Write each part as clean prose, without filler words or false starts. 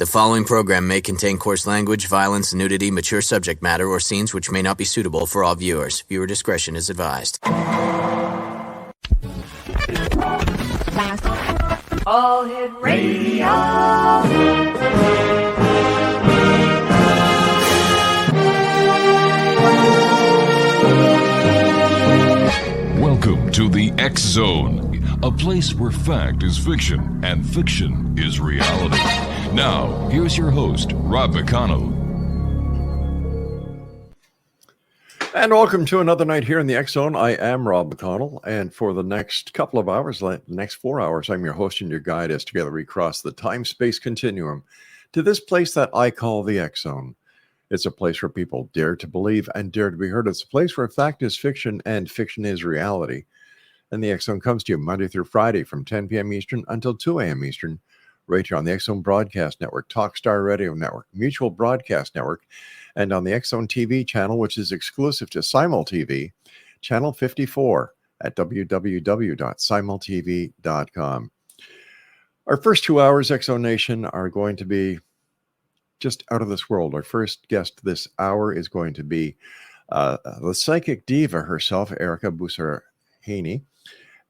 The following program may contain coarse language, violence, nudity, mature subject matter, or scenes which may not be suitable for all viewers. Viewer discretion is advised. All Hit Radio. Welcome to the X Zone, a place where fact is fiction and fiction is reality. Now, here's your host, Rob McConnell. And welcome to another night here in the X Zone. I am Rob McConnell, and for the next couple of hours, the next 4 hours, I'm your host and your guide as together we cross the time-space continuum to this place that I call the X Zone. It's a place where people dare to believe and dare to be heard. It's a place where fact is fiction and fiction is reality. And the X Zone comes to you Monday through Friday from 10 p.m. Eastern until 2 a.m. Eastern, right here on the X Zone Broadcast Network, Talkstar Radio Network, Mutual Broadcast Network, and on the X Zone TV channel, which is exclusive to Simul TV, channel 54 at www.simultv.com. Our first 2 hours, X Zone Nation, are going to be just out of this world. Our first guest this hour is going to be the psychic diva herself, ERICKA BOUSSARHHANE.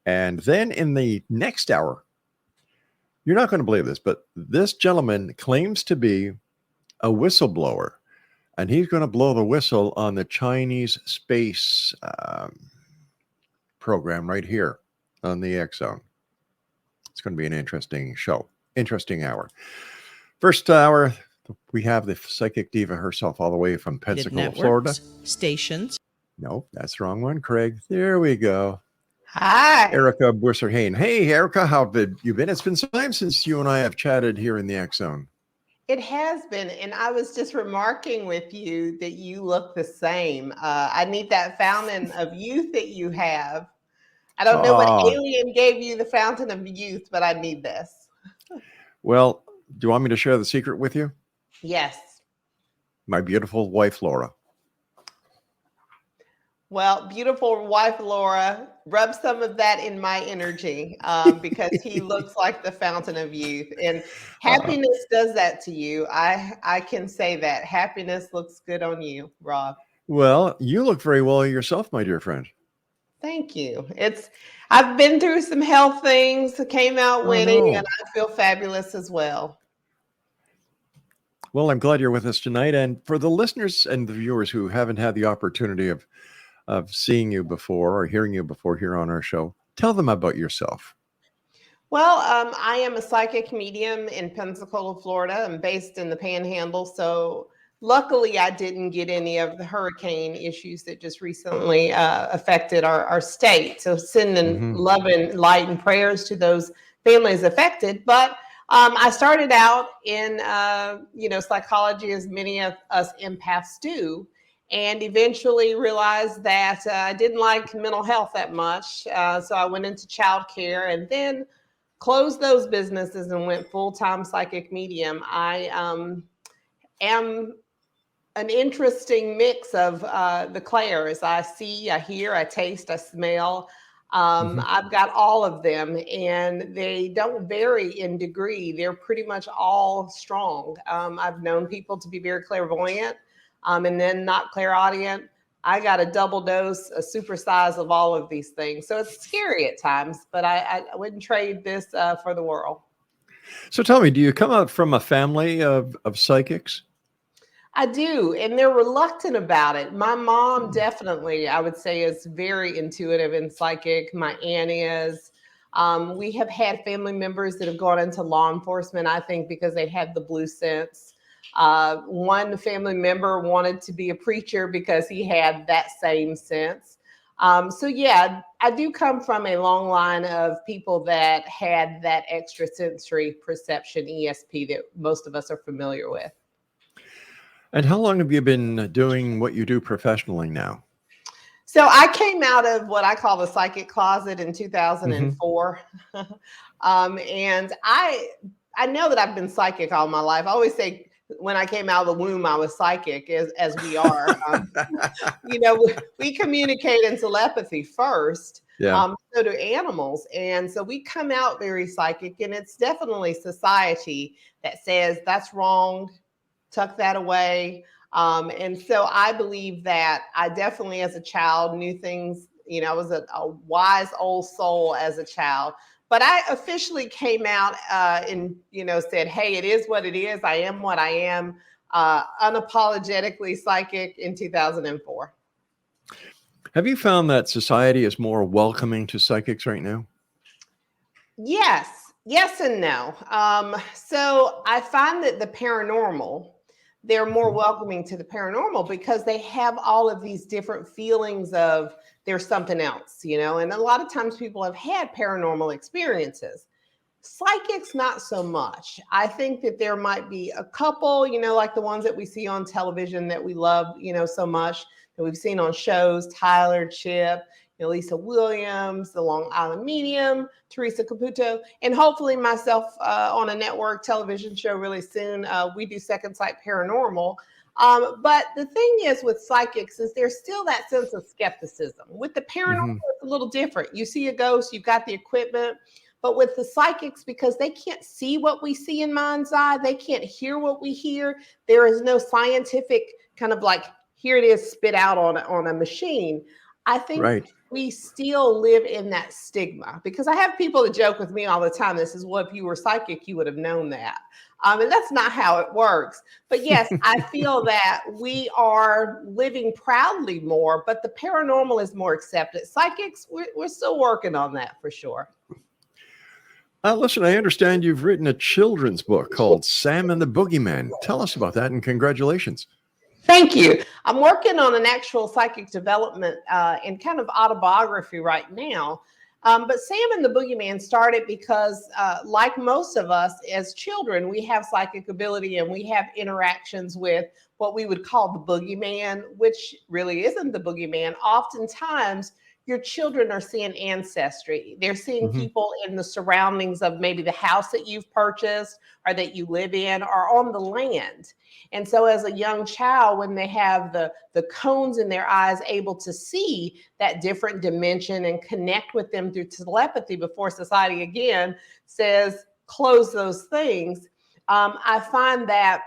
And then in the next hour, you're not going to believe this, but this gentleman claims to be a whistleblower, and he's going to blow the whistle on the Chinese space program right here on the X Zone. It's going to be an interesting show, interesting hour. First hour, we have the psychic diva herself all the way from Pensacola, Florida. Stations. No, that's the wrong one, Craig. There we go. Hi. ERICKA BOUSSARHHANE. Hey, ERICKA, how have you been? It's been some time since you and I have chatted here in the X Zone. It has been, and I was just remarking with you that you look the same. I need that fountain of youth that you have. I don't know what alien gave you the fountain of youth, but I need this. Well, do you want me to share the secret with you? Yes. My beautiful wife, Laura. Well, beautiful wife, Laura, rub some of that in my energy because he looks like the fountain of youth. And happiness does that to you. I can say that. Happiness looks good on you, Rob. Well, you look very well yourself, my dear friend. Thank you. I've been through some health things, came out winning, and I feel fabulous as well. Well, I'm glad you're with us tonight. And for the listeners and the viewers who haven't had the opportunity of seeing you before or hearing you before here on our show, tell them about yourself. Well, I am a psychic medium in Pensacola, Florida. I'm based in the Panhandle. So luckily, I didn't get any of the hurricane issues that just recently affected our state. So sending love and light and prayers to those families affected. But I started out in, psychology, as many of us empaths do, and eventually realized that I didn't like mental health that much. So I went into childcare and then closed those businesses and went full-time psychic medium. I am an interesting mix of the clairs. I see, I hear, I taste, I smell. I've got all of them, and they don't vary in degree. They're pretty much all strong. I've known people to be very clairvoyant, and then not clairaudient. I got a double dose, a super size of all of these things. So it's scary at times, but I wouldn't trade this for the world. So tell me, do you come out from a family of psychics? I do, and they're reluctant about it. My mom definitely, I would say, is very intuitive and psychic. My aunt is. We have had family members that have gone into law enforcement, I think, because they had the blue sense. One family member wanted to be a preacher because he had that same sense. So yeah, I do come from a long line of people that had that extrasensory perception, ESP, that most of us are familiar with. And how long have you been doing what you do professionally now? So I came out of what I call the psychic closet in 2004. And I know that I've been psychic all my life. I always say when I came out of the womb, I was psychic, as we are. We communicate in telepathy first. Yeah. So do animals. And so we come out very psychic, and it's definitely society that says that's wrong, tuck that away. And so I believe that I definitely, as a child, knew things. I was a wise old soul as a child. But I officially came out and, said, hey, it is what it is. I am what I am, unapologetically psychic in 2004. Have you found that society is more welcoming to psychics right now? Yes and no. So I find that the paranormal, they're more welcoming to the paranormal because they have all of these different feelings of there's something else, and a lot of times people have had paranormal experiences. Psychics, not so much. I think that there might be a couple, like the ones that we see on television that we love, so much, that we've seen on shows, Tyler, Chip, Lisa Williams, the Long Island Medium, Teresa Caputo, and hopefully myself on a network television show really soon. We do Second Sight Paranormal. But the thing is with psychics is there's still that sense of skepticism. With the paranormal, it's a little different. You see a ghost, you've got the equipment. But with the psychics, because they can't see what we see in mind's eye, they can't hear what we hear. There is no scientific kind of like, here it is, spit out on a machine. I think we still live in that stigma, because I have people that joke with me all the time. This is, well, if you were psychic, you would have known that. And that's not how it works. But yes, I feel that we are living proudly more, but the paranormal is more accepted. Psychics, we're still working on that for sure. Listen, I understand you've written a children's book called Sam and the Boogeyman. Tell us about that, and congratulations. Thank you. I'm working on an actual psychic development and kind of autobiography right now. But Sam and the Boogeyman started because, like most of us as children, we have psychic ability and we have interactions with what we would call the boogeyman, which really isn't the boogeyman. Oftentimes, your children are seeing ancestry. They're seeing people in the surroundings of maybe the house that you've purchased or that you live in or on the land. And so as a young child, when they have the cones in their eyes, able to see that different dimension and connect with them through telepathy before society again says, close those things. I find that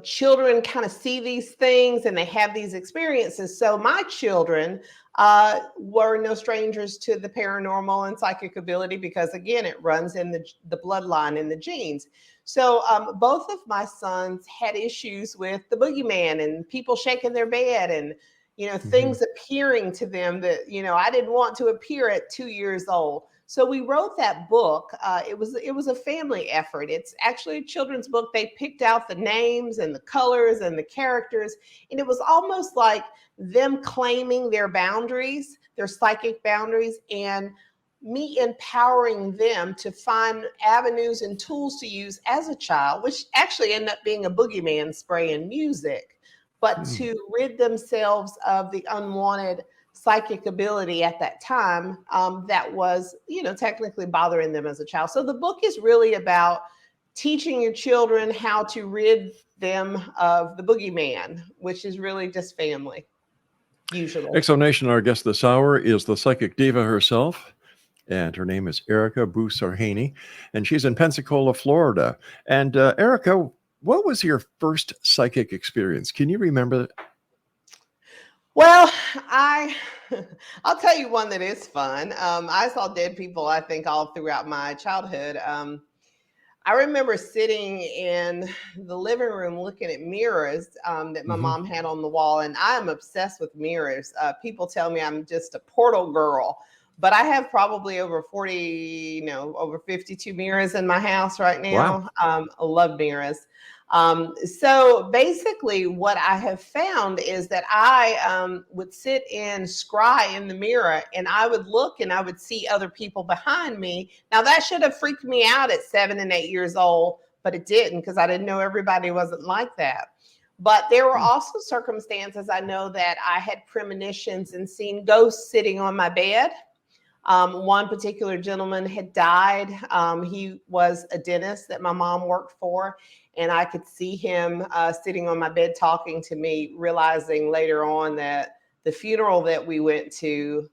children kind of see these things and they have these experiences. So my children were no strangers to the paranormal and psychic ability because, again, it runs in the bloodline, in the genes. So both of my sons had issues with the boogeyman and people shaking their bed and, things appearing to them that, I didn't want to appear at 2 years old. So we wrote that book. It was a family effort. It's actually a children's book. They picked out the names and the colors and the characters. And it was almost like them claiming their boundaries, their psychic boundaries, and me empowering them to find avenues and tools to use as a child, which actually ended up being a boogeyman spray and music, but to rid themselves of the unwanted psychic ability at that time that was, technically bothering them as a child. So the book is really about teaching your children how to rid them of the boogeyman, which is really just family, usually. EXO-Nation, our guest this hour is the psychic diva herself, and her name is ERICKA BOUUSSARHHANE, and she's in Pensacola, Florida. And ERICKA, what was your first psychic experience? Can you remember that? Well, I'll tell you one that is fun. I saw dead people, I think, all throughout my childhood. I remember sitting in the living room looking at mirrors that my mom had on the wall, and I am obsessed with mirrors. People tell me I'm just a portal girl, but I have probably over 52 mirrors in my house right now. Wow. I love mirrors. So basically what I have found is that I would sit and scry in the mirror, and I would look and I would see other people behind me. Now that should have freaked me out at 7 and 8 years old, but it didn't, because I didn't know everybody wasn't like that. But there were also circumstances I know that I had premonitions and seen ghosts sitting on my bed. One particular gentleman had died. He was a dentist that my mom worked for, and I could see him sitting on my bed talking to me, realizing later on that the funeral that we went to,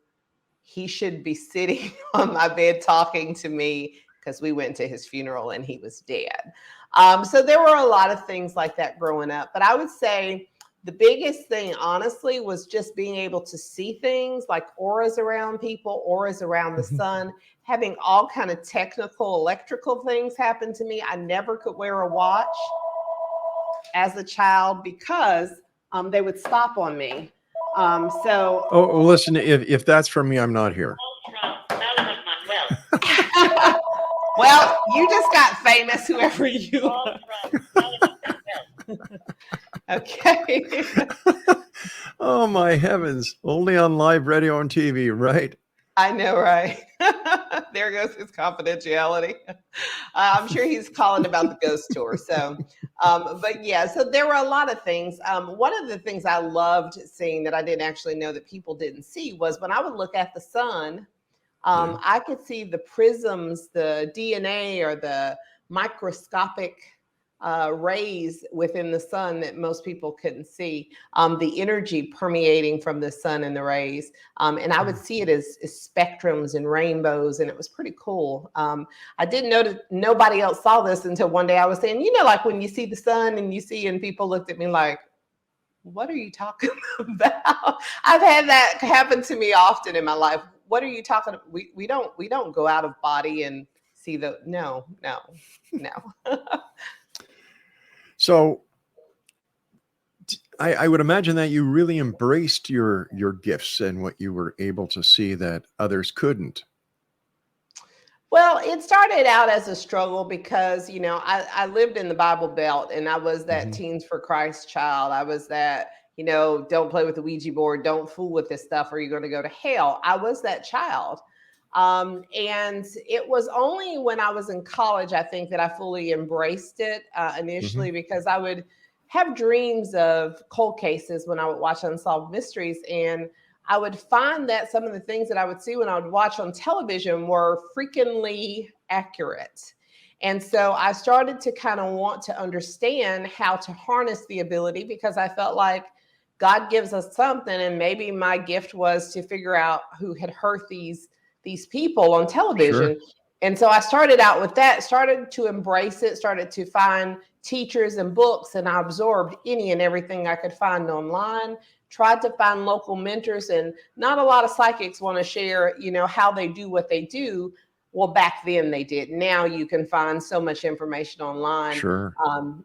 he should be sitting on my bed talking to me, because we went to his funeral and he was dead. So there were a lot of things like that growing up. But I would say the biggest thing, honestly, was just being able to see things like auras around people, auras around the sun, having all kind of technical, electrical things happen to me. I never could wear a watch as a child because they would stop on me. Oh, listen, if that's from me, I'm not here. Well, you just got famous, whoever you are. Okay. Oh, my heavens. Only on live radio and TV, right? I know, right? There goes his confidentiality. I'm sure he's calling about the ghost tour. So, but yeah, so there were a lot of things. One of the things I loved seeing that I didn't actually know that people didn't see was when I would look at the sun, I could see the prisms, the DNA or the microscopic rays within the sun that most people couldn't see, the energy permeating from the sun and the rays. And I would see it as spectrums and rainbows, and it was pretty cool. I didn't know that nobody else saw this until one day I was saying, you know, like when you see the sun and you see, and people looked at me like, what are you talking about? I've had that happen to me often in my life. What are you talking about? We don't go out of body and see the, no. So I would imagine that you really embraced your gifts and what you were able to see that others couldn't. Well, it started out as a struggle because, you know, I lived in the Bible Belt, and I was that Teens for Christ child. I was that, you know, don't play with the Ouija board, don't fool with this stuff or you're going to go to hell. I was that child. And it was only when I was in college, I think, that I fully embraced it initially, because I would have dreams of cold cases when I would watch Unsolved Mysteries. And I would find that some of the things that I would see when I would watch on television were freakingly accurate. And so I started to kind of want to understand how to harness the ability, because I felt like God gives us something, and maybe my gift was to figure out who had hurt these people on television. Sure. And so I started out with that, started to embrace it, started to find teachers and books, and I absorbed any and everything I could find online, tried to find local mentors. And not a lot of psychics want to share, you know, how they do what they do. Well, back then they did. Now you can find so much information online, sure,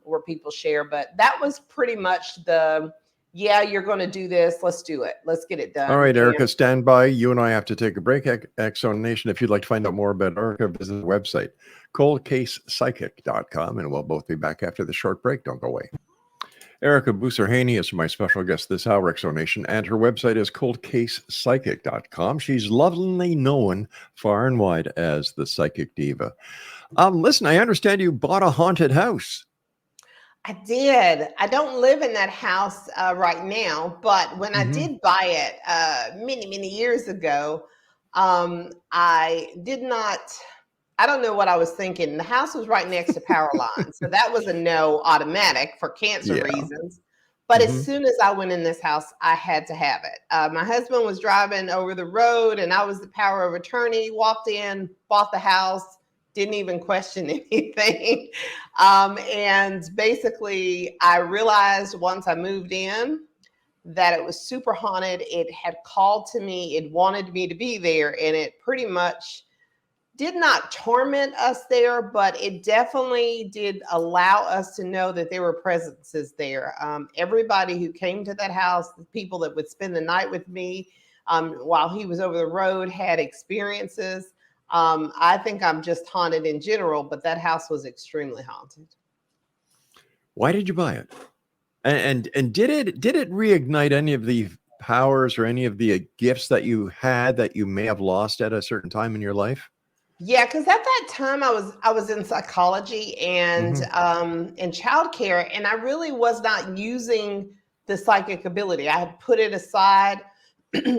where people share. But that was pretty much the, yeah, you're going to do this. Let's do it. Let's get it done. All right, ERICKA, stand by. You and I have to take a break. X-Zone Nation, if you'd like to find out more about ERICKA, visit the website, coldcasepsychic.com, and we'll both be back after the short break. Don't go away. ERICKA BOUSSARHHANE is my special guest this hour, X-Zone Nation, and her website is coldcasepsychic.com. She's lovingly known far and wide as the Psychic Diva. Listen, I understand you bought a haunted house. I did. I don't live in that house right now, but when I did buy it many, many years ago, I don't know what I was thinking. The house was right next to power lines. So that was a no automatic for cancer reasons. But as soon as I went in this house, I had to have it. My husband was driving over the road and I was the power of attorney, walked in, bought the house, didn't even question anything. And basically I realized once I moved in that it was super haunted. It had called to me. It wanted me to be there. And it pretty much did not torment us there, but it definitely did allow us to know that there were presences there. Everybody who came to that house, the people that would spend the night with me while he was over the road, had experiences. I think I'm just haunted in general, but that house was extremely haunted. Why did you buy it? And did it reignite any of the powers or any of the gifts that you had that you may have lost at a certain time in your life? Yeah, because at that time I was in psychology and in childcare, and I really was not using the psychic ability. I had put it aside,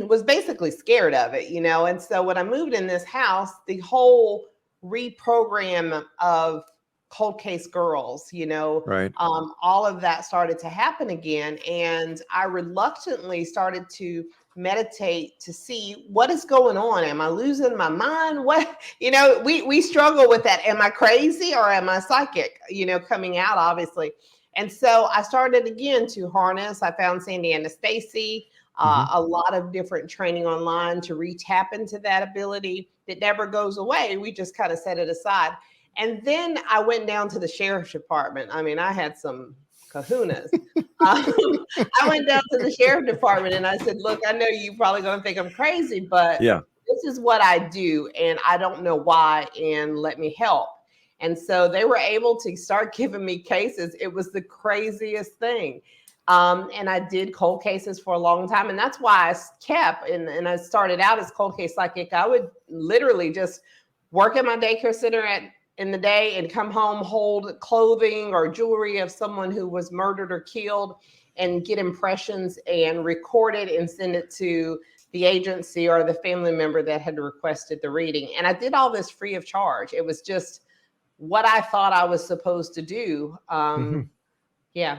was basically scared of it, you know. And so when I moved in this house, the whole reprogram of cold case girls, you know, all of that started to happen again. And I reluctantly started to meditate to see what is going on. Am I losing my mind? What, we struggle with that. Am I crazy or am I psychic, coming out, obviously. And so I started again to harness. I found Sandy Anastasi, a lot of different training online to re-tap into that ability that never goes away. We just kind of set it aside. And then I went down to the sheriff's department. I mean, I had some kahunas. I went down to the sheriff's department and I said, look, I know you're probably going to think I'm crazy, but this is what I do. And I don't know why. And let me help. And so they were able to start giving me cases. It was the craziest thing. And I did cold cases for a long time. And that's why I kept, and I started out as cold case psychic. I would literally just work at my daycare center in the day and come home, hold clothing or jewelry of someone who was murdered or killed and get impressions and record it and send it to the agency or the family member that had requested the reading. And I did all this free of charge. It was just what I thought I was supposed to do. Yeah.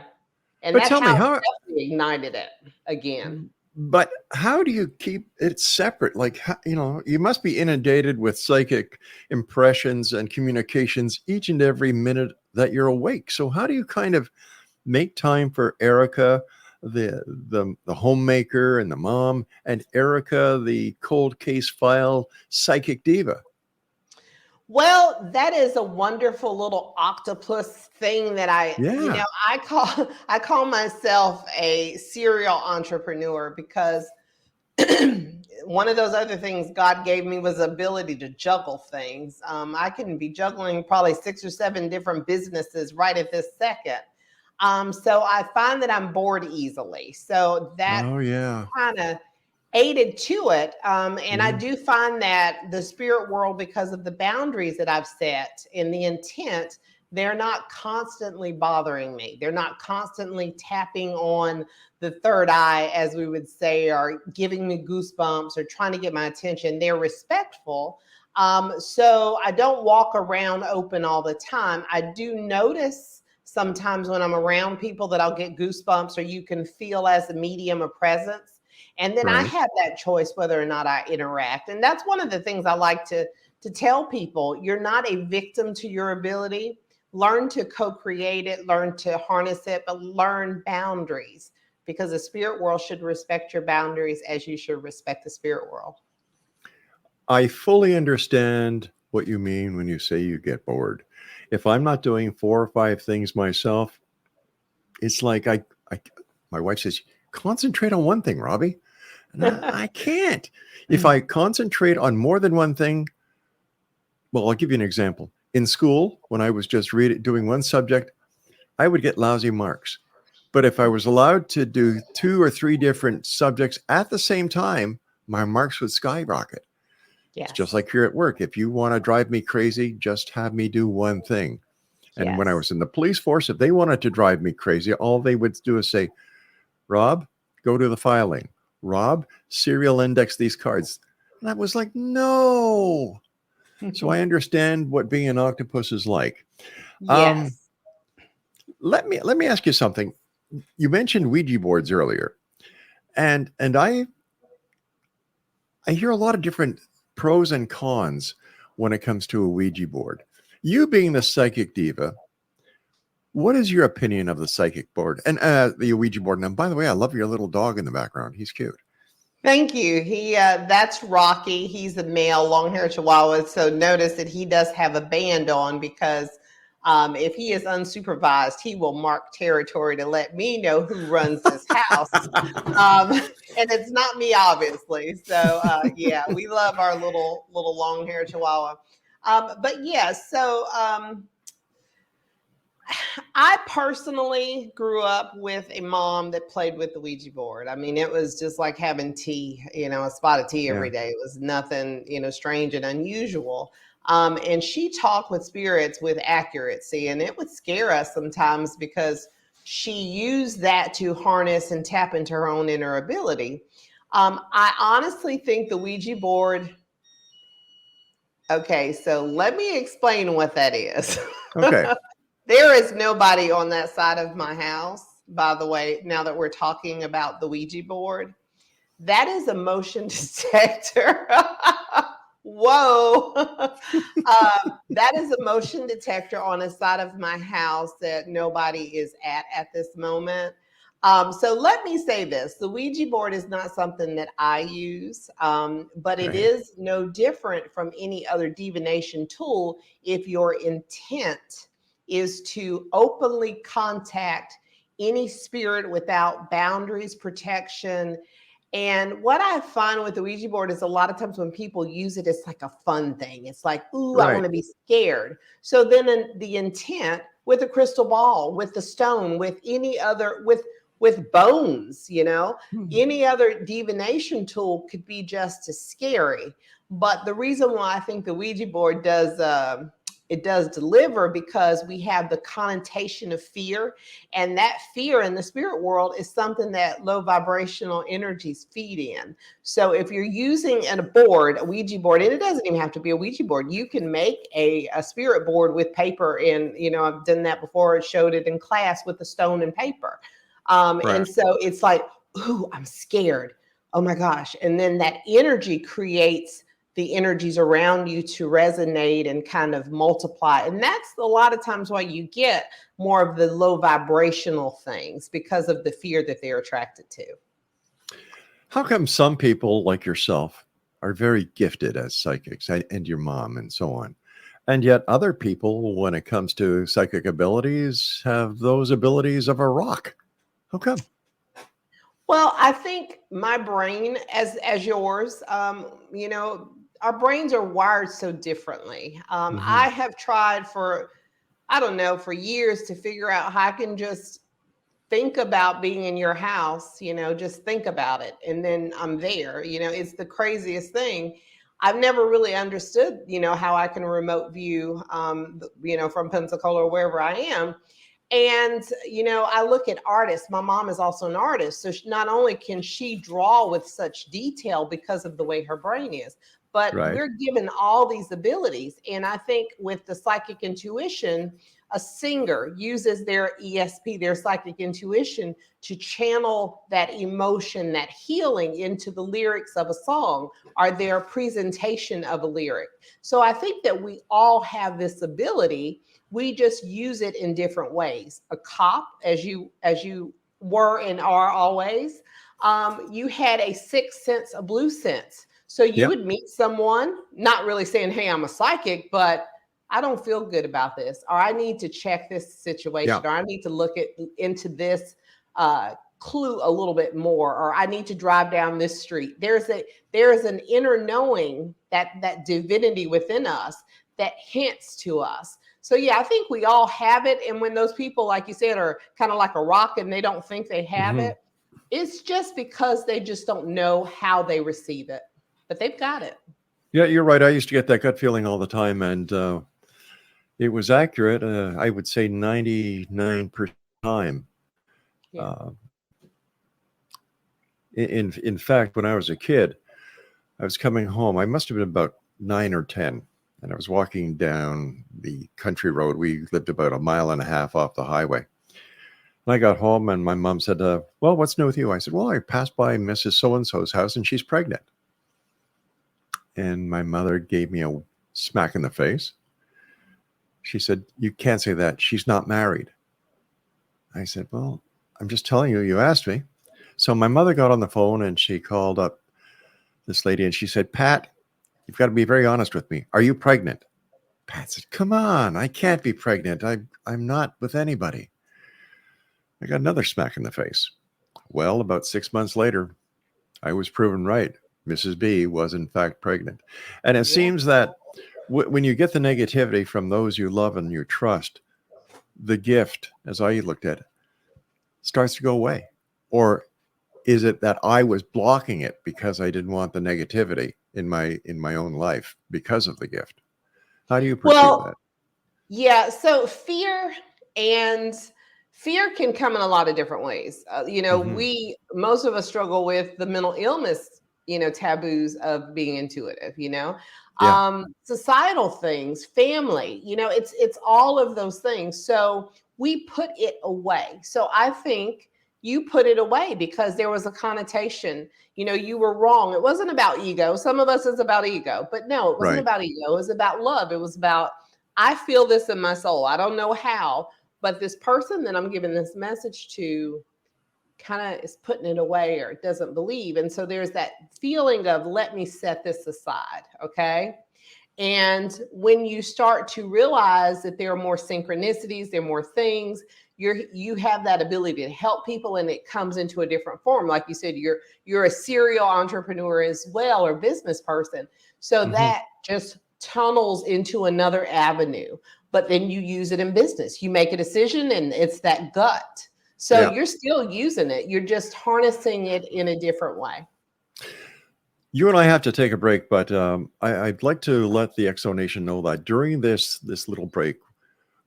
And but that's tell me how it ignited it again. But how do you keep it separate? Like, you must be inundated with psychic impressions and communications each and every minute that you're awake. So how do you kind of make time for ERICKA, the homemaker and the mom, and ERICKA, the cold case file psychic diva? Well, that is a wonderful little octopus thing that I call myself a serial entrepreneur, because one of those other things God gave me was the ability to juggle things. I can be juggling probably 6 or 7 different businesses right at this second. So I find that I'm bored easily. So that kind of aided to it. And I do find that the spirit world, because of the boundaries that I've set and the intent, they're not constantly bothering me. They're not constantly tapping on the third eye, as we would say, or giving me goosebumps or trying to get my attention. They're respectful. So I don't walk around open all the time. I do notice sometimes when I'm around people that I'll get goosebumps, or you can feel as a medium of presence. And then I have that choice whether or not I interact. And that's one of the things I like to tell people. You're not a victim to your ability. Learn to co-create it, learn to harness it, but learn boundaries, because the spirit world should respect your boundaries as you should respect the spirit world. I fully understand what you mean when you say you get bored. If I'm not doing 4 or 5 things myself, it's like my wife says, concentrate on one thing, Robbie. And I can't. If I concentrate on more than one thing, well, I'll give you an example. In school, when I was just doing one subject, I would get lousy marks. But if I was allowed to do 2 or 3 different subjects at the same time, my marks would skyrocket. It's just like here at work. If you want to drive me crazy, just have me do one thing. And when I was in the police force, if they wanted to drive me crazy, all they would do is say, Rob, go to the filing. Rob, serial index these cards. And I was like, no. So I understand what being an octopus is like. Yes. Let me ask you something. You mentioned Ouija boards earlier, and I hear a lot of different pros and cons when it comes to a Ouija board. You being the psychic diva, what is your opinion of the psychic board and the Ouija board? And by the way, I love your little dog in the background. He's cute. Thank you. That's Rocky. He's a male long-haired Chihuahua. So notice that he does have a band on, because if he is unsupervised, he will mark territory to let me know who runs this house. And it's not me, obviously. So we love our little long-haired Chihuahua. But yeah, so I personally grew up with a mom that played with the Ouija board. I mean, it was just like having tea, a spot of tea every day. It was nothing, strange and unusual. And she talked with spirits with accuracy, and it would scare us sometimes because she used that to harness and tap into her own inner ability. I honestly think the Ouija board. Okay, so let me explain what that is. Okay. There is nobody on that side of my house, by the way, now that we're talking about the Ouija board. That is a motion detector. Whoa. That is a motion detector on the side of my house that nobody is at this moment. So let me say this. The Ouija board is not something that I use, but it is no different from any other divination tool if your intent is to openly contact any spirit without boundaries, protection. And what I find with the Ouija board is a lot of times when people use it, it's like a fun thing. It's like, ooh, I want to be scared. So then the intent with a crystal ball, with the stone, with any other, with bones, any other divination tool could be just as scary. But the reason why I think the Ouija board does deliver, because we have the connotation of fear, and that fear in the spirit world is something that low vibrational energies feed in. So if you're using a Ouija board, and it doesn't even have to be a Ouija board, you can make a spirit board with paper, and I've done that before. I showed it in class with the stone and paper. And so it's like, ooh, I'm scared. Oh my gosh. And then that energy creates the energies around you to resonate and kind of multiply. And that's a lot of times why you get more of the low vibrational things, because of the fear that they're attracted to. How come some people like yourself are very gifted as psychics, and your mom and so on, and yet other people, when it comes to psychic abilities, have those abilities of a rock? How come? Well, I think my brain, as yours, our brains are wired so differently. I have tried for years to figure out how I can just think about being in your house, just think about it. And then I'm there, it's the craziest thing. I've never really understood, how I can remote view, from Pensacola or wherever I am. And, I look at artists. My mom is also an artist. So not only can she draw with such detail because of the way her brain is, but we're given all these abilities. And I think with the psychic intuition, a singer uses their ESP, their psychic intuition, to channel that emotion, that healing into the lyrics of a song or their presentation of a lyric. So I think that we all have this ability. We just use it in different ways. A cop, as you were and are always, you had a sixth sense, a blue sense. So you would meet someone, not really saying, hey, I'm a psychic, but I don't feel good about this, or I need to check this situation, or I need to look into this clue a little bit more, or I need to drive down this street. There's an inner knowing, that divinity within us that hints to us. So I think we all have it. And when those people, like you said, are kind of like a rock and they don't think they have it, it's just because they just don't know how they receive it, but they've got it. Yeah, you're right. I used to get that gut feeling all the time, and it was accurate. I would say 99% of the time. In fact, when I was a kid, I was coming home. I must have been about 9 or 10, and I was walking down the country road. We lived about 1.5 miles off the highway. And I got home, and my mom said, well, what's new with you? I said, well, I passed by Mrs. So-and-so's house, and she's pregnant. And my mother gave me a smack in the face. She said, you can't say that. She's not married. I said, well, I'm just telling you, you asked me. So my mother got on the phone and she called up this lady and she said, Pat, you've got to be very honest with me. Are you pregnant? Pat said, come on, I can't be pregnant. I'm not with anybody. I got another smack in the face. Well, about 6 months later, I was proven right. Mrs. B was in fact pregnant. And it seems that when you get the negativity from those you love and you trust, the gift, as I looked at it, starts to go away. Or is it that I was blocking it because I didn't want the negativity in my own life because of the gift? How do you perceive that? Yeah, so fear can come in a lot of different ways. Most of us struggle with the mental illness, taboos of being intuitive, societal things, family, it's all of those things. So we put it away. So I think you put it away because there was a connotation. You were wrong. It wasn't about ego. Some of us is about ego, but no, it wasn't Right. about ego. It was about love. It was about, I feel this in my soul. I don't know how, but this person that I'm giving this message to kind of is putting it away or doesn't believe. And so there's that feeling of, let me set this aside. Okay. And when you start to realize that there are more synchronicities, there are more things, you have that ability to help people, and it comes into a different form. Like you said, you're a serial entrepreneur as well, or business person. So that just tunnels into another avenue, but then you use it in business. You make a decision and it's that gut. So you're still using it. You're just harnessing it in a different way. You and I have to take a break, but I'd like to let the XO Nation know that during this little break,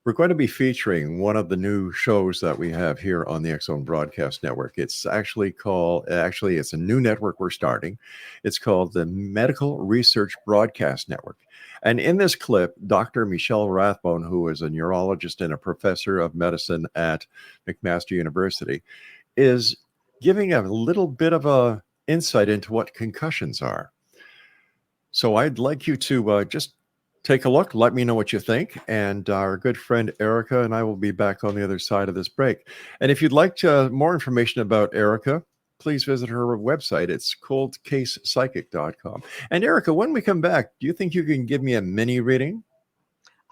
we're going to be featuring one of the new shows that we have here on the XZone Broadcast Network. It's actually it's a new network we're starting. It's called the Medical Research Broadcast Network. And in this clip, Dr. Michelle Rathbone, who is a neurologist and a professor of medicine at McMaster University, is giving a little bit of a insight into what concussions are. So I'd like you to just take a look, let me know what you think, and our good friend ERICKA and I will be back on the other side of this break. And if you'd like more information about ERICKA, please visit her website. It's coldcasepsychic.com. And ERICKA, when we come back, do you think you can give me a mini reading?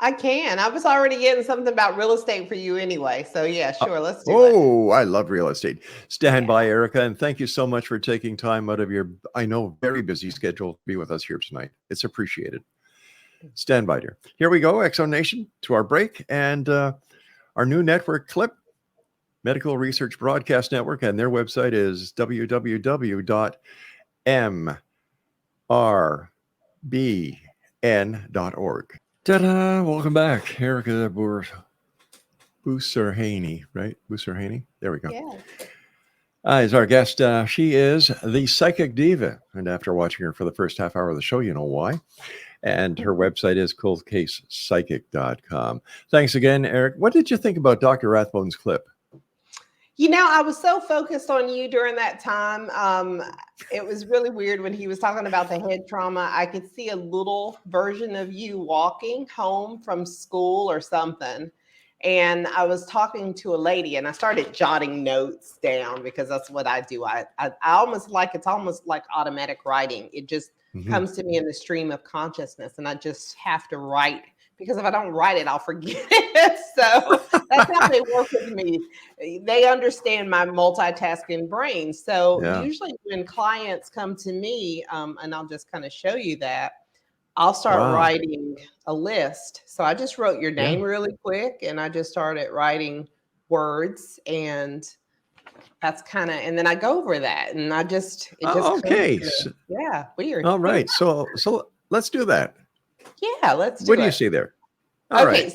I can. I was already getting something about real estate for you anyway. So yeah, sure. Let's do it. Oh, I love real estate. Stand by, ERICKA, and thank you so much for taking time out of your, I know, very busy schedule to be with us here tonight. It's appreciated. Stand by, dear. Here we go, XO Nation, to our break and our new network clip, Medical Research Broadcast Network, and their website is www.mrbn.org. Ta-da! Welcome back, ERICKA BOUSSARHHANE, right? BOUSSARHHANE. There we go. Yeah. Is our guest. She is the Psychic Diva, and after watching her for the first half hour of the show, you know why. And her website is coldcasepsychic.com. Thanks again, Eric. What did you think about Dr. Rathbone's clip? I was so focused on you during that time. It was really weird when he was talking about the head trauma. I could see a little version of you walking home from school or something. And I was talking to a lady and I started jotting notes down because that's what I do. I almost like, it's almost like automatic writing. It just comes to me in the stream of consciousness, and I just have to write, because if I don't write it, I'll forget it. So that's how they work with me. They understand my multitasking brain. So usually when clients come to me, and I'll just kind of show you that, I'll start writing a list. So I just wrote your name really quick, and I just started writing words, and that's kind of, and then I go over that, and I just, it just okay. Yeah, weird. All right. So let's do that. Yeah, let's do it. What do you see there? All right.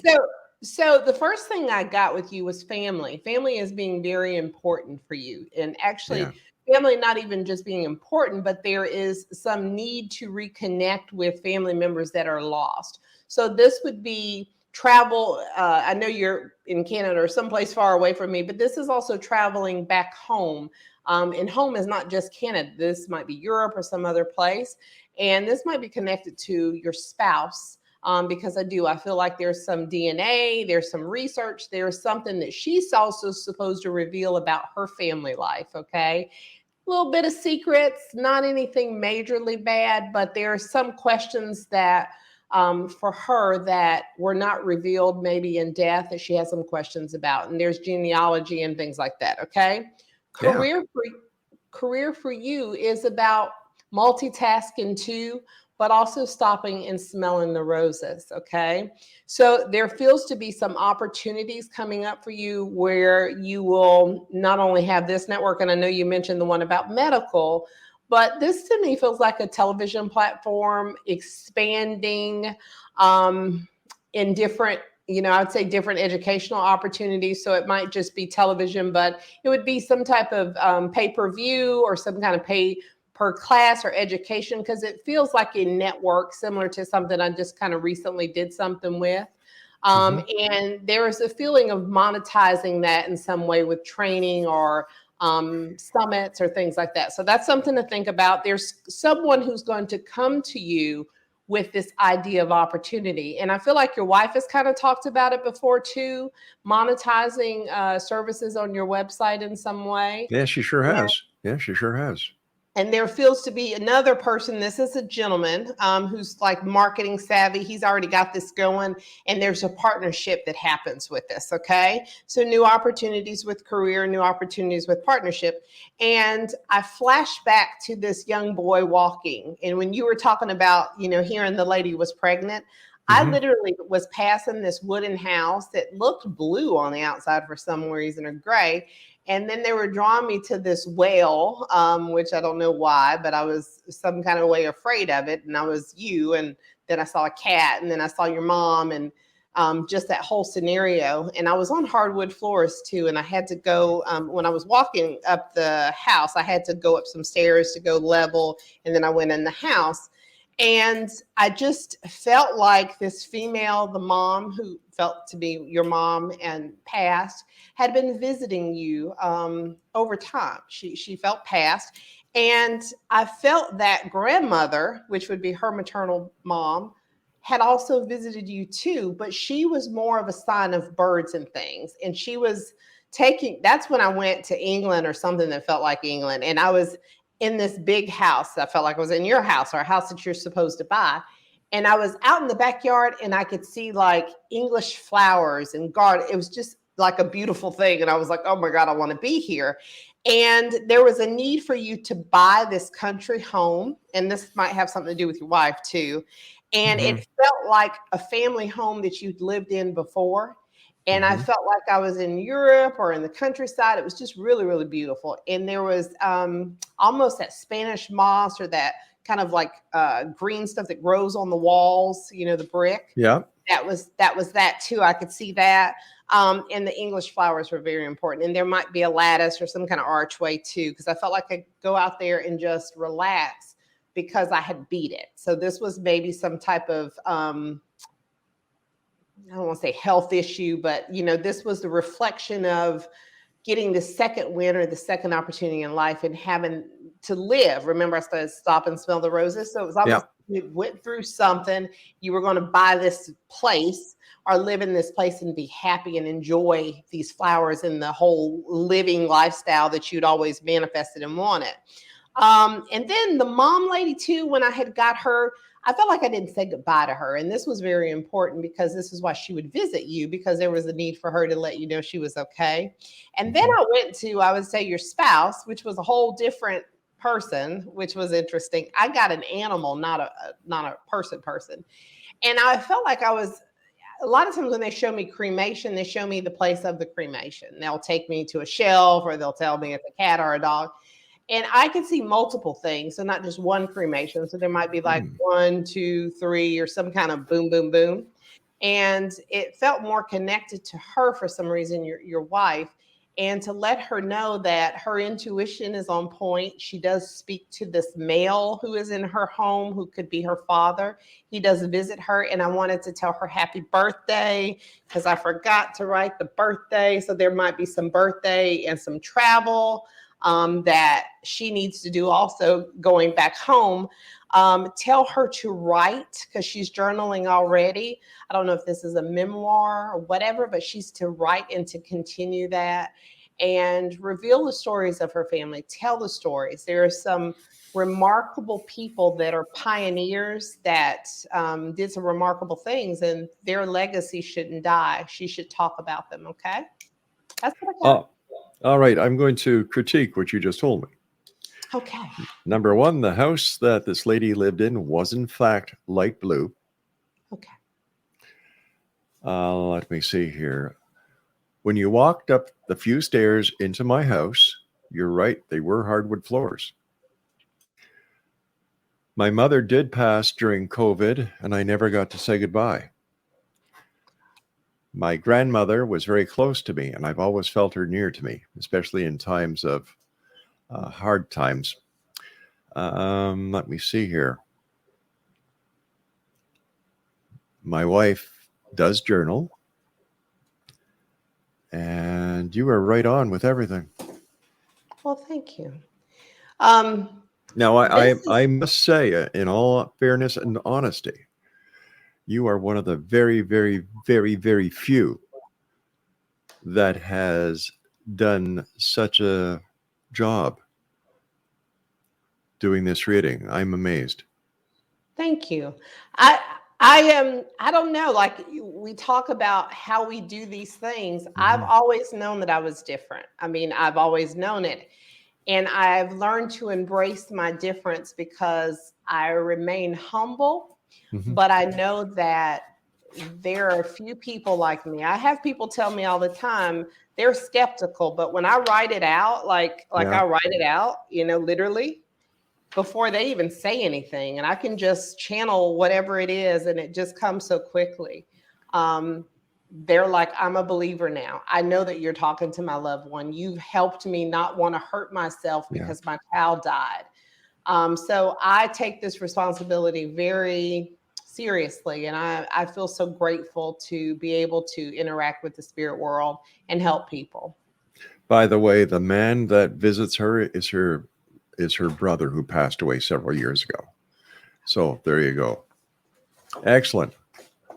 So the first thing I got with you was family. Family is being very important for you. And actually, family not even just being important, but there is some need to reconnect with family members that are lost. So this would be travel. I know you're in Canada or someplace far away from me, but this is also traveling back home. And home is not just Canada. This might be Europe or some other place. And this might be connected to your spouse. Because I feel like there's some DNA, there's some research, there's something that she's also supposed to reveal about her family life, okay? A little bit of secrets, not anything majorly bad, but there are some questions that for her that were not revealed maybe in death that she has some questions about, and there's genealogy and things like that, okay? Career for you is about multitasking too, but also stopping and smelling the roses, okay? So there feels to be some opportunities coming up for you where you will not only have this network, and I know you mentioned the one about medical, but this to me feels like a television platform expanding in different, I'd say different educational opportunities. So it might just be television, but it would be some type of pay-per-view or some kind of pay per class or education, because it feels like a network similar to something I just kind of recently did something with. And there is a feeling of monetizing that in some way with training or summits or things like that. So that's something to think about. There's someone who's going to come to you with this idea of opportunity. And I feel like your wife has kind of talked about it before too, monetizing services on your website in some way. Yeah, she sure has. Yeah, she sure has. And there feels to be another person. This is a gentleman who's like marketing savvy. He's already got this going, and there's a partnership that happens with this. Okay. So new opportunities with career, new opportunities with partnership. And I flash back to this young boy walking. And when you were talking about, hearing the lady was pregnant, I literally was passing this wooden house that looked blue on the outside for some reason, or gray. And then they were drawing me to this well, which I don't know why, but I was some kind of way afraid of it. And I was you, and then I saw a cat, and then I saw your mom, and just that whole scenario. And I was on hardwood floors too. And I had to go, when I was walking up the house, I had to go up some stairs to go level. And then I went in the house. And I just felt like this female, the mom who felt to be your mom and passed, had been visiting you over time. She felt past. And I felt that grandmother, which would be her maternal mom, had also visited you too, but she was more of a sign of birds and things. And she was that's when I went to England, or something that felt like England. And I was in this big house. I felt like I was in your house, or a house that you're supposed to buy. And I was out in the backyard, and I could see like English flowers and garden. It was just like a beautiful thing. And I was like, oh my God, I want to be here. And there was a need for you to buy this country home. And this might have something to do with your wife too. And it felt like a family home that you'd lived in before. And I felt like I was in Europe or in the countryside. It was just really, really beautiful. And there was almost that Spanish moss, or that kind of like green stuff that grows on the walls, the brick. Yeah. That was that too. I could see that. And the English flowers were very important. And there might be a lattice or some kind of archway too, because I felt like I could go out there and just relax because I had beat it. So this was maybe some type of I don't want to say health issue, but this was the reflection of getting the second win, or the second opportunity in life, and having to live. Remember, I said stop and smell the roses. So it was almost you went through something. You were going to buy this place or live in this place and be happy and enjoy these flowers and the whole living lifestyle that you'd always manifested and wanted. And then the mom lady too, when I had got her, I felt like I didn't say goodbye to her. And this was very important, because this is why she would visit you, because there was a need for her to let you know she was okay. And then I went to, I would say, your spouse, which was a whole different person, which was interesting. I got an animal, not a person. And I felt like I was, a lot of times when they show me cremation, they show me the place of the cremation. They'll take me to a shelf, or they'll tell me it's a cat or a dog. And I could see multiple things. So not just one cremation. So there might be like 1, 2, 3, or some kind of boom, boom, boom. And it felt more connected to her for some reason, your wife, and to let her know that her intuition is on point. She does speak to this male who is in her home, who could be her father. He does visit her. And I wanted to tell her happy birthday, because I forgot to write the birthday. So there might be some birthday and some travel that she needs to do also going back home. Tell her to write, because she's journaling already. I don't know if this is a memoir or whatever, but she's to write and to continue that, and reveal the stories of her family. Tell the stories. There are some remarkable people that are pioneers that did some remarkable things, and their legacy shouldn't die. She should talk about them. Okay. That's what I got. All right, I'm going to critique what you just told me. Okay. Number one, the house that this lady lived in was in fact light blue. Okay. Let me see here. When you walked up the few stairs into my house, you're right, they were hardwood floors. My mother did pass during COVID, and I never got to say goodbye. My grandmother was very close to me, and I've always felt her near to me, especially in times of hard times. Let me see here. My wife does journal, and you are right on with everything. Thank you. Now, This is, I must say, in all fairness and honesty, you are one of the very, very, very, very few that has done such a job doing this reading. I'm amazed. thank you. I am, I don't know, like we talk about how we do these things. I've always known that I was different. I mean, I've always known it. And I've learned to embrace my difference because I remain humble, but I know that there are a few people like me. I have people tell me all the time, they're skeptical, but when I write it out, like Yeah. I write it out, literally before they even say anything, and I can just channel whatever it is, and it just comes so quickly. They're like, I'm a believer now. I know that you're talking to my loved one. You've helped me not want to hurt myself because my child died. So I take this responsibility very seriously, and I feel so grateful to be able to interact with the spirit world and help people. By the way, the man that visits her is her brother who passed away several years ago. So there you go. Excellent.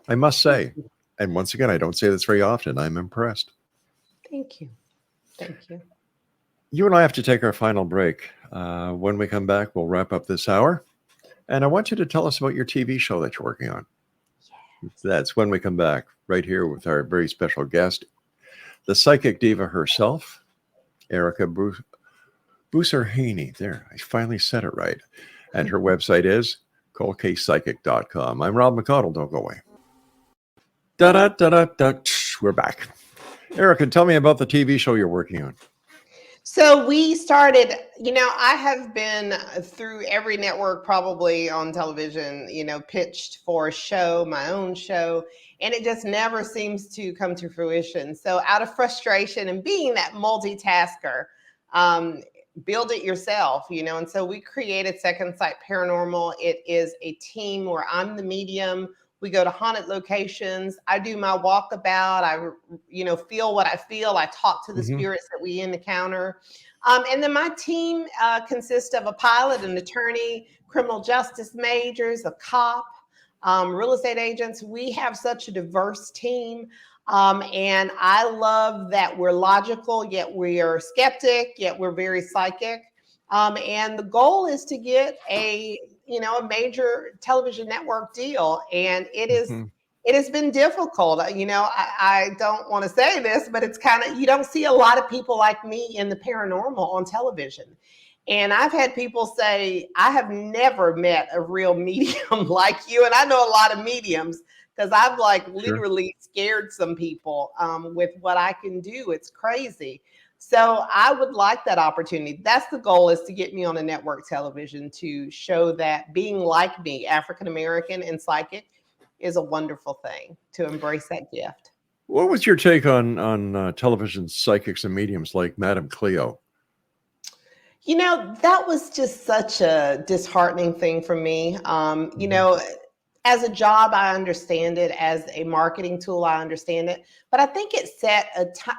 I must say, and once again, I don't say this very often, I'm impressed. Thank you. Thank you. You and I have to take our final break. When we come back, we'll wrap up this hour. And I want you to tell us about your TV show that you're working on. Yes. That's when we come back, right here with our very special guest, the psychic diva herself, ERICKA BOUSSARHHANE. There, I finally said it right. And her website is coldcasepsychic.com. I'm Rob McConnell. Don't go away. Da-da-da-da-da. We're back. ERICKA, tell me about the TV show you're working on. So we started, I have been through every network probably on television, pitched for a show, my own show, and it just never seems to come to fruition. So out of frustration and being that multitasker, build it yourself, and so we created Second Sight Paranormal. It is a team where I'm the medium. We go to haunted locations. I do my walkabout. I, feel what I feel. I talk to the spirits that we encounter. And then my team consists of a pilot, an attorney, criminal justice majors, a cop, real estate agents. We have such a diverse team. And I love that we're logical, yet we are skeptic, yet we're very psychic. And the goal is to get a major television network deal. And it has been difficult. I don't want to say this, but it's you don't see a lot of people like me in the paranormal on television. And I've had people say, I have never met a real medium like you. And I know a lot of mediums because I've literally scared some people with what I can do. It's crazy. So I would like that opportunity. That's the goal, is to get me on a network television to show that being like me, African-American and psychic, is a wonderful thing, to embrace that gift. What was your take on television psychics and mediums like Madame Cleo? That was just such a disheartening thing for me. As a job, I understand it. As a marketing tool, I understand it. But I think it set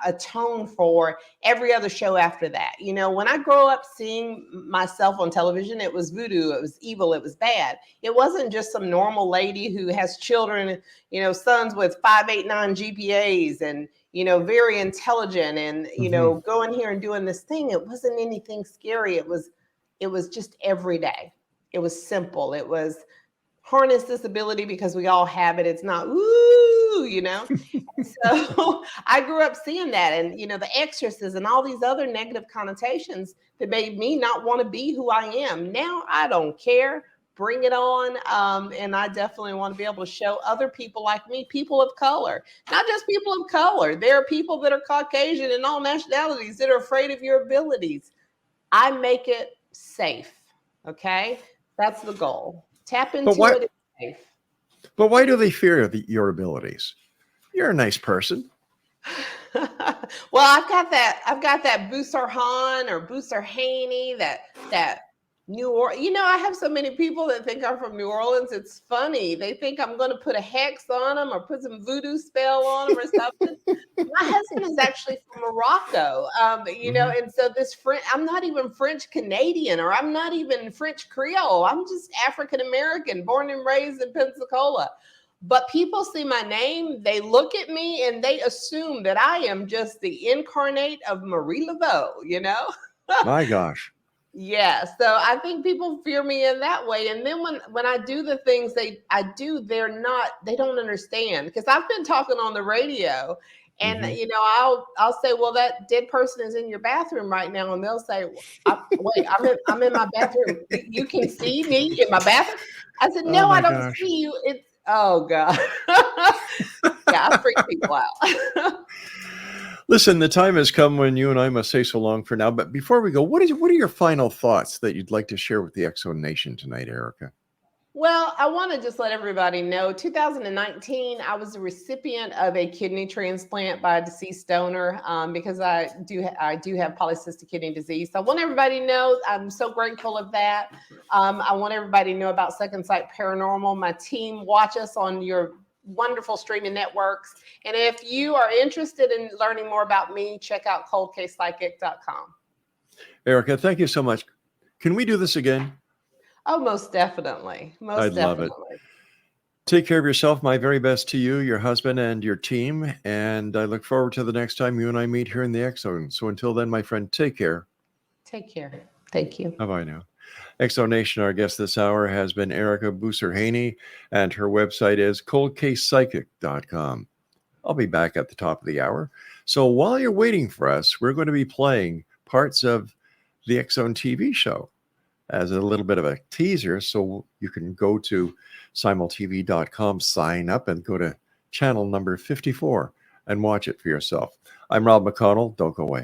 a tone for every other show after that. When I grew up seeing myself on television, it was voodoo, it was evil, it was bad. It wasn't just some normal lady who has children, sons with 5.89 GPAs and, very intelligent and, going here and doing this thing. It wasn't anything scary. It was just every day. It was simple. It was harness this ability because we all have it. It's not, So I grew up seeing that, and, the exorcists and all these other negative connotations that made me not want to be who I am. Now I don't care. Bring it on. And I definitely want to be able to show other people like me, people of color, not just people of color. There are people that are Caucasian and all nationalities that are afraid of your abilities. I make it safe. Okay. That's the goal. Tap into it. It's safe. But why do they fear your abilities? You're a nice person. Well, I've got that BOUSSARHHANE or BOUSSARHHANE, that New Orleans. You know, I have so many people that think I'm from New Orleans. It's funny. They think I'm going to put a hex on them or put some voodoo spell on them or something. My husband is actually from Morocco, you know, and so this French, I'm not even French Canadian, or I'm not even French Creole. I'm just African American, born and raised in Pensacola. But people see my name, they look at me, and they assume that I am just the incarnate of Marie Laveau, you know? My gosh. Yeah, so I think people fear me in that way. And then when I do the things I do, they don't understand, because I've been talking on the radio, and you know, I'll say, well, that dead person is in your bathroom right now, and they'll say, wait, I'm in my bathroom. You can see me in my bathroom. I said, no, I don't see you. It's oh God. Yeah, I freak people out. Listen, the time has come when you and I must say so long for now. But before we go, what are your final thoughts that you'd like to share with the X-Zone Nation tonight, Ericka? Well, I want to just let everybody know, 2019, I was a recipient of a kidney transplant by a deceased donor, because I do have polycystic kidney disease. So I want everybody to know I'm so grateful of that. I want everybody to know about Second Sight Paranormal. My team watch us on your wonderful streaming networks. And if you are interested in learning more about me, check out coldcasepsychic.com. Ericka, thank you so much. Can we do this again? Oh, most definitely. I'd love it. Take care of yourself. My very best to you, your husband, and your team. And I look forward to the next time you and I meet here in the X-Zone. So until then, my friend, take care. Take care. Thank you. Bye-bye now. X-Zone Nation, our guest this hour has been ERICKA BOUSSARHHANE, and her website is coldcasepsychic.com. I'll be back at the top of the hour. So while you're waiting for us, we're going to be playing parts of the X-Zone TV show as a little bit of a teaser. So you can go to simultv.com, sign up, and go to channel number 54 and watch it for yourself. I'm Rob McConnell. Don't go away.